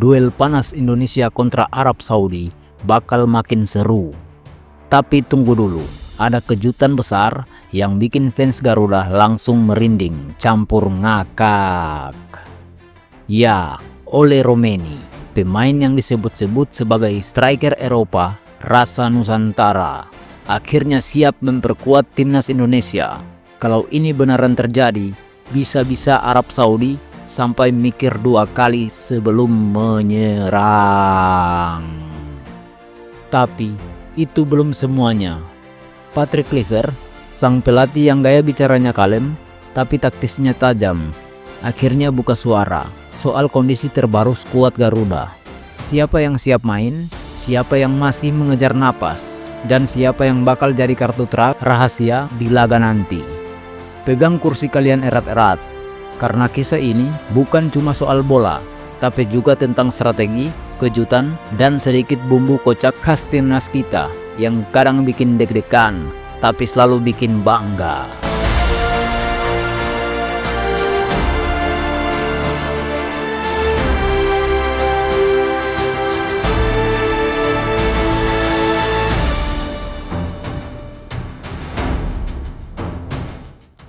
duel panas Indonesia kontra Arab Saudi bakal makin seru. Tapi tunggu dulu, ada kejutan besar yang bikin fans Garuda langsung merinding campur ngakak. Ya, Ole Roumeny, pemain yang disebut-sebut sebagai striker Eropa rasa Nusantara, akhirnya siap memperkuat timnas Indonesia. Kalau ini beneran terjadi, bisa-bisa Arab Saudi sampai mikir 2 kali sebelum menyerang. Tapi itu belum semuanya. Patrick Kluivert, sang pelatih yang gaya bicaranya kalem tapi taktisnya tajam, akhirnya buka suara soal kondisi terbaru skuad Garuda. Siapa yang siap main, siapa yang masih mengejar napas, dan siapa yang bakal jadi kartu rahasia di laga nanti. Pegang kursi kalian erat-erat, karena kisah ini bukan cuma soal bola, tapi juga tentang strategi, kejutan, dan sedikit bumbu kocak khas timnas kita yang kadang bikin deg-degan, tapi selalu bikin bangga.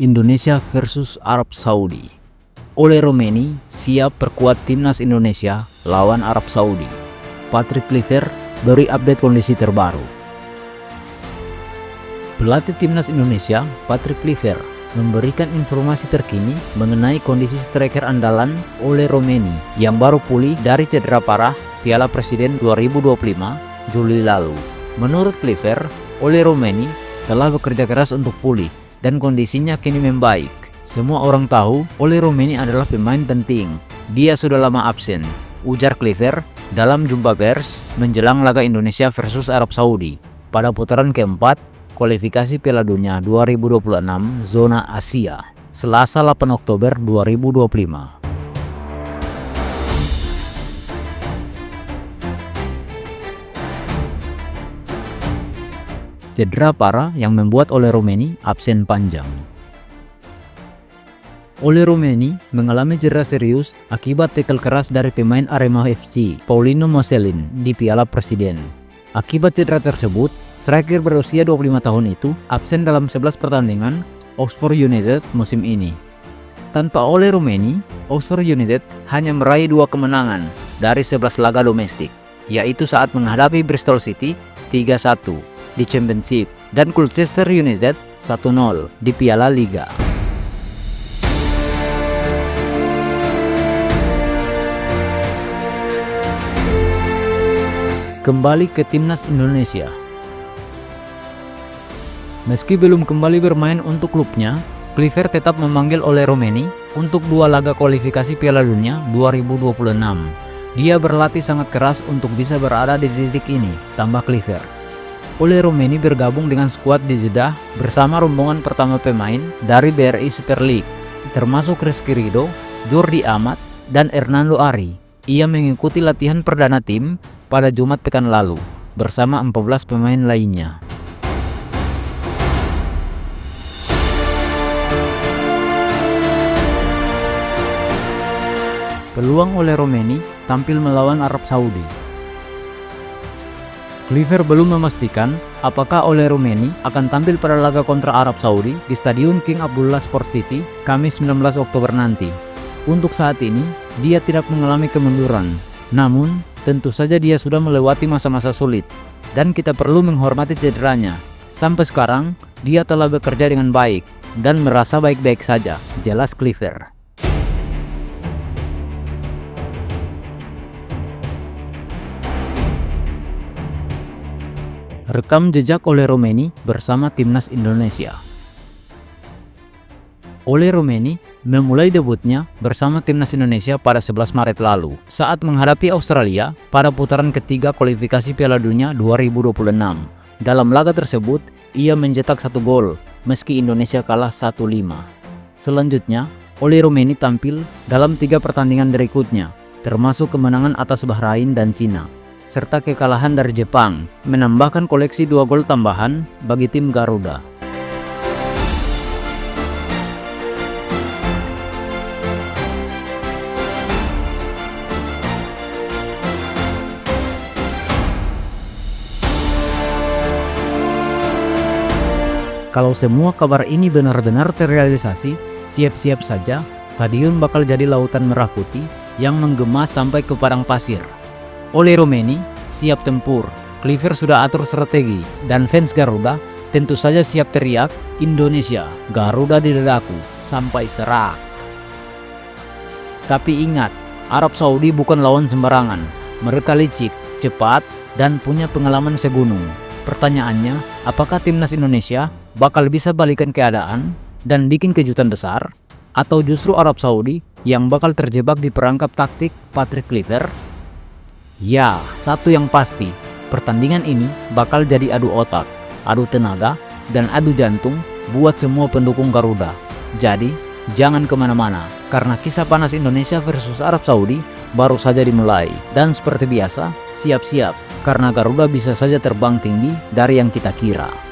Indonesia versus Arab Saudi. Ole Roumeny siap perkuat timnas Indonesia lawan Arab Saudi. Patrick Kluivert beri update kondisi terbaru. Pelatih timnas Indonesia, Patrick Kluivert, memberikan informasi terkini mengenai kondisi striker andalan Ole Roumeny yang baru pulih dari cedera parah Piala Presiden 2025 Juli lalu. Menurut Kluivert, Ole Roumeny telah bekerja keras untuk pulih dan kondisinya kini membaik. Semua orang tahu Ole Roumeny adalah pemain penting. Dia sudah lama absen, ujar Kluivert dalam jumpa pers menjelang laga Indonesia versus Arab Saudi pada putaran keempat kualifikasi Piala Dunia 2026 zona Asia, Selasa 8 Oktober 2025. Cedera parah yang membuat Ole Roumeny absen panjang. Ole Roumeny mengalami cedera serius akibat tackle keras dari pemain Arema FC, Paulinho Moselin, di Piala Presiden. Akibat cedera tersebut, striker berusia 25 tahun itu absen dalam 11 pertandingan Oxford United musim ini. Tanpa Ole Roumeny, Oxford United hanya meraih 2 kemenangan dari 11 laga domestik, yaitu saat menghadapi Bristol City 3-1 di Championship dan Colchester United 1-0 di Piala Liga. Kembali ke timnas Indonesia. Meski belum kembali bermain untuk klubnya, Kluivert tetap memanggil Ole Roumeny untuk 2 laga kualifikasi Piala Dunia 2026. Dia berlatih sangat keras untuk bisa berada di titik ini, tambah Kluivert. Ole Roumeny bergabung dengan skuad di Jeddah bersama rombongan pertama pemain dari BRI Super League, termasuk Rizky Ridho, Jordi Amat, dan Hernando Ari. Ia mengikuti latihan perdana tim pada Jumat pekan lalu bersama 14 pemain lainnya. Peluang Ole Roumeny tampil melawan Arab Saudi. Kluivert belum memastikan apakah Ole Roumeny akan tampil pada laga kontra Arab Saudi di Stadion King Abdullah Sport City Kamis 19 Oktober nanti. Untuk saat ini, dia tidak mengalami kemunduran. Namun, tentu saja dia sudah melewati masa-masa sulit dan kita perlu menghormati cederanya. Sampai sekarang, dia telah bekerja dengan baik dan merasa baik-baik saja, jelas Kluivert. Rekam jejak Ole Roumeny bersama timnas Indonesia. Ole Roumeny memulai debutnya bersama timnas Indonesia pada 11 Maret lalu saat menghadapi Australia pada putaran ketiga kualifikasi Piala Dunia 2026. Dalam laga tersebut, ia mencetak 1 gol meski Indonesia kalah 1-5. Selanjutnya, Ole Roumeny tampil dalam 3 pertandingan berikutnya, termasuk kemenangan atas Bahrain dan Cina, serta kekalahan dari Jepang, menambahkan koleksi 2 gol tambahan bagi tim Garuda. Kalau semua kabar ini benar-benar terrealisasi, siap-siap saja stadion bakal jadi lautan merah putih yang menggema sampai ke padang pasir. Oleh Romeni siap tempur, Kluivert sudah atur strategi, dan fans Garuda tentu saja siap teriak, Indonesia, Garuda di dadaku, sampai serak. Tapi ingat, Arab Saudi bukan lawan sembarangan. Mereka licik, cepat, dan punya pengalaman segunung. Pertanyaannya, apakah timnas Indonesia bakal bisa balikan keadaan dan bikin kejutan besar? Atau justru Arab Saudi yang bakal terjebak di perangkap taktik Patrick Kluivert? Ya, satu yang pasti, pertandingan ini bakal jadi adu otak, adu tenaga, dan adu jantung buat semua pendukung Garuda. Jadi, jangan kemana-mana, karena kisah panas Indonesia versus Arab Saudi baru saja dimulai. Dan seperti biasa, siap-siap, karena Garuda bisa saja terbang tinggi dari yang kita kira.